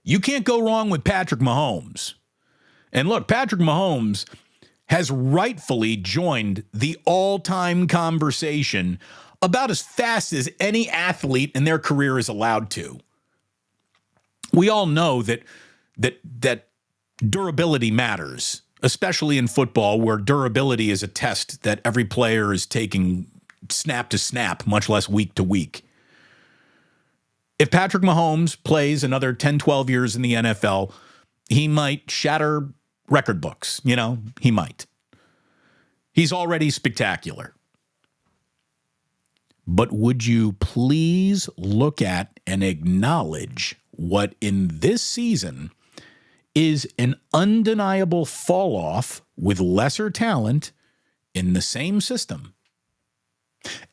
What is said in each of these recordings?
You can't go wrong with Patrick Mahomes. And look, Patrick Mahomes has rightfully joined the all-time conversation about as fast as any athlete in their career is allowed to. We all know that durability matters, especially in football, where durability is a test that every player is taking snap to snap, much less week to week. If Patrick Mahomes plays another 10, 12 years in the NFL, he might shatter record books. You know, he might. He's already spectacular. But would you please look at and acknowledge what in this season is an undeniable fall off with lesser talent in the same system?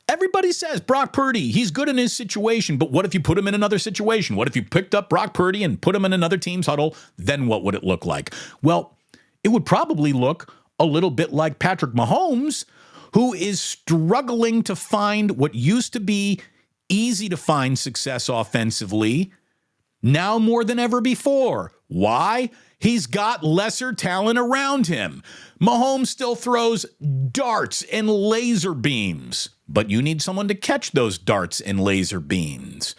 Everybody says Brock Purdy, he's good in his situation, but what if you put him in another situation? What if you picked up Brock Purdy and put him in another team's huddle? Then what would it look like? Well, it would probably look a little bit like Patrick Mahomes, who is struggling to find what used to be easy to find success offensively, now more than ever before. Why? He's got lesser talent around him. Mahomes still throws darts and laser beams, but you need someone to catch those darts and laser beams.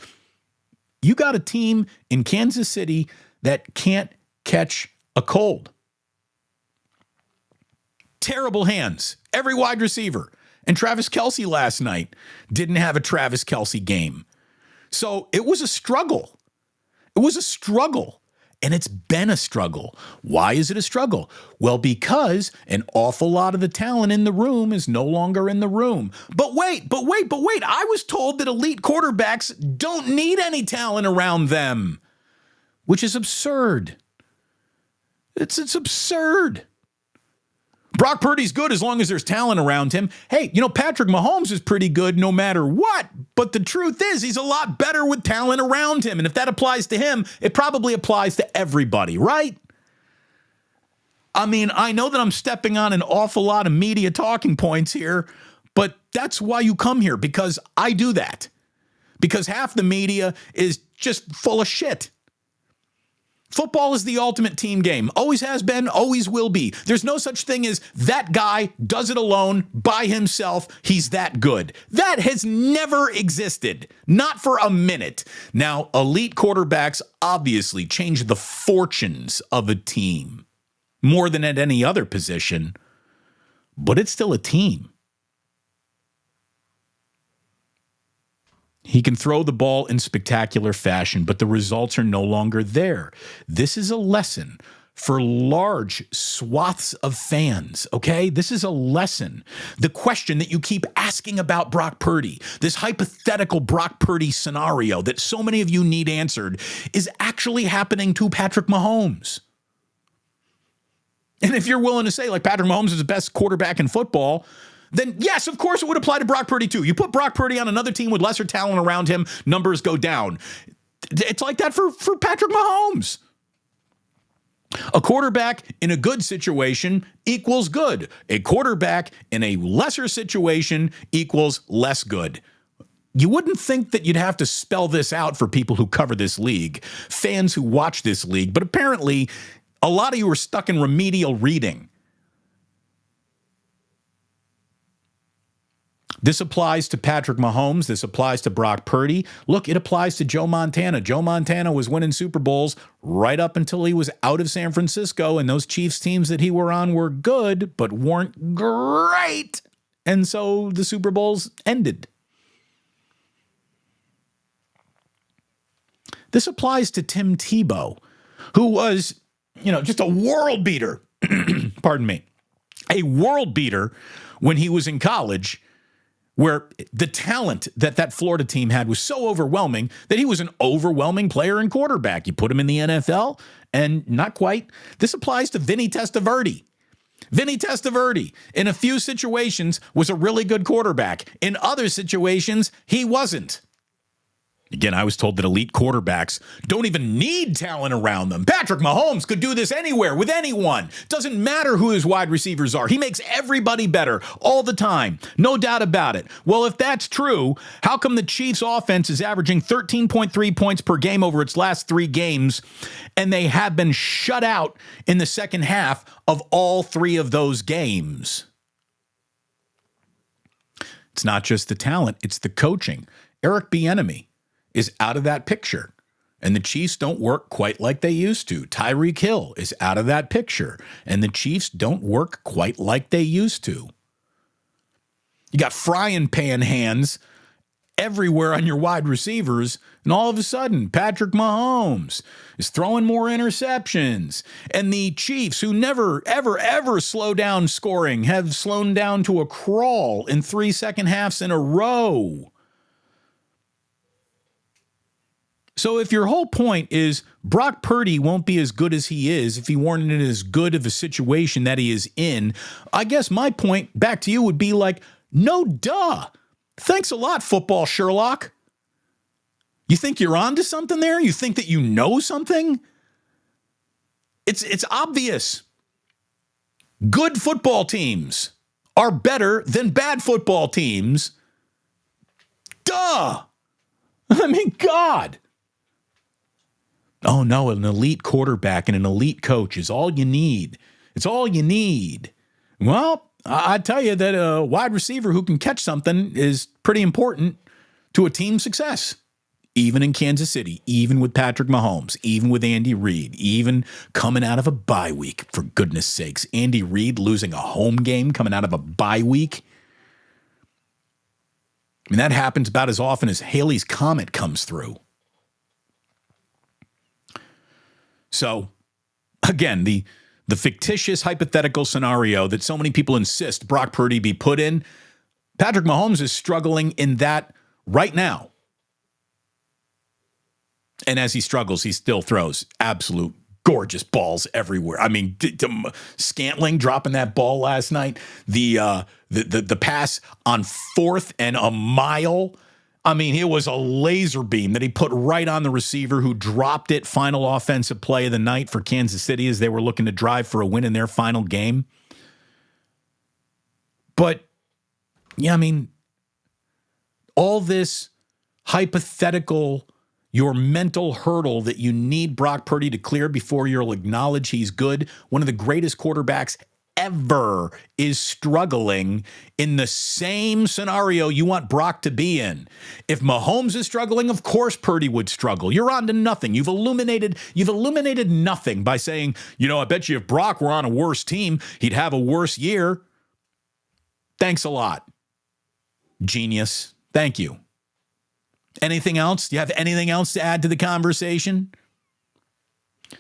You got a team in Kansas City that can't catch a cold. Terrible hands, every wide receiver. And Travis Kelce last night didn't have a Travis Kelce game. So it was a struggle. It was a struggle. And it's been a struggle. Why is it a struggle? Well, because an awful lot of the talent in the room is no longer in the room. But wait. I was told that elite quarterbacks don't need any talent around them, which is absurd. It's absurd. Brock Purdy's good as long as there's talent around him. Hey, you know, Patrick Mahomes is pretty good no matter what. But the truth is, he's a lot better with talent around him. And if that applies to him, it probably applies to everybody, right? I mean, I know that I'm stepping on an awful lot of media talking points here, but that's why you come here, because I do that. Because half the media is just full of shit. Football is the ultimate team game. Always has been, always will be. There's no such thing as that guy does it alone by himself. He's that good. That has never existed. Not for a minute. Now, elite quarterbacks obviously change the fortunes of a team more than at any other position, but it's still a team. He can throw the ball in spectacular fashion, but the results are no longer there. This is a lesson for large swaths of fans, okay? This is a lesson. The question that you keep asking about Brock Purdy, this hypothetical Brock Purdy scenario that so many of you need answered, is actually happening to Patrick Mahomes. And if you're willing to say, like, Patrick Mahomes is the best quarterback in football, then yes, of course it would apply to Brock Purdy too. You put Brock Purdy on another team with lesser talent around him, numbers go down. It's like that for Patrick Mahomes. A quarterback in a good situation equals good. A quarterback in a lesser situation equals less good. You wouldn't think that you'd have to spell this out for people who cover this league, fans who watch this league, but apparently a lot of you are stuck in remedial reading. This applies to Patrick Mahomes. This applies to Brock Purdy. Look, it applies to Joe Montana. Joe Montana was winning Super Bowls right up until he was out of San Francisco, and those Chiefs teams that he were on were good, but weren't great. And so the Super Bowls ended. This applies to Tim Tebow, who was, just a world beater. Pardon me. A world beater when he was in college, where the talent that Florida team had was so overwhelming that he was an overwhelming player and quarterback. You put him in the NFL, and not quite. This applies to Vinny Testaverde. Vinny Testaverde, in a few situations, was a really good quarterback. In other situations, he wasn't. Again, I was told that elite quarterbacks don't even need talent around them. Patrick Mahomes could do this anywhere with anyone. Doesn't matter who his wide receivers are. He makes everybody better all the time. No doubt about it. Well, if that's true, how come the Chiefs' offense is averaging 13.3 points per game over its last 3 games, and they have been shut out in the second half of all 3 of those games? It's not just the talent, it's the coaching. Eric Bieniemy is out of that picture. And the Chiefs don't work quite like they used to. Tyreek Hill is out of that picture. And the Chiefs don't work quite like they used to. You got frying pan hands everywhere on your wide receivers. And all of a sudden, Patrick Mahomes is throwing more interceptions. And the Chiefs, who never, ever, ever slow down scoring, have slowed down to a crawl in 3 second halves in a row. So if your whole point is Brock Purdy won't be as good as he is if he weren't in as good of a situation that he is in, I guess my point back to you would be like, no duh. Thanks a lot, football Sherlock. You think you're onto something there? You think that you know something? It's obvious. Good football teams are better than bad football teams. Duh. I mean, God. Oh, no, an elite quarterback and an elite coach is all you need. It's all you need. Well, I tell you that a wide receiver who can catch something is pretty important to a team's success, even in Kansas City, even with Patrick Mahomes, even with Andy Reid, even coming out of a bye week, for goodness sakes. Andy Reid losing a home game coming out of a bye week. I mean, that happens about as often as Halley's Comet comes through. So, again, the fictitious hypothetical scenario that so many people insist Brock Purdy be put in, Patrick Mahomes is struggling in that right now. And as he struggles, he still throws absolute gorgeous balls everywhere. I mean, Scantling dropping that ball last night, the pass on 4th and a mile. I mean, it was a laser beam that he put right on the receiver who dropped it. Final offensive play of the night for Kansas City as they were looking to drive for a win in their final game. But, yeah, I mean, all this hypothetical, your mental hurdle that you need Brock Purdy to clear before you'll acknowledge he's good. One of the greatest quarterbacks ever is struggling in the same scenario you want Brock to be in. If Mahomes is struggling, of course Purdy would struggle. You're on to nothing. You've illuminated nothing by saying, I bet you if Brock were on a worse team, he'd have a worse year. Thanks a lot. Genius. Thank you. Anything else? Do you have anything else to add to the conversation?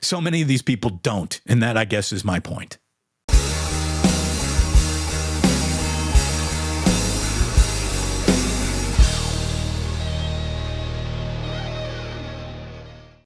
So many of these people don't, and that, I guess, is my point.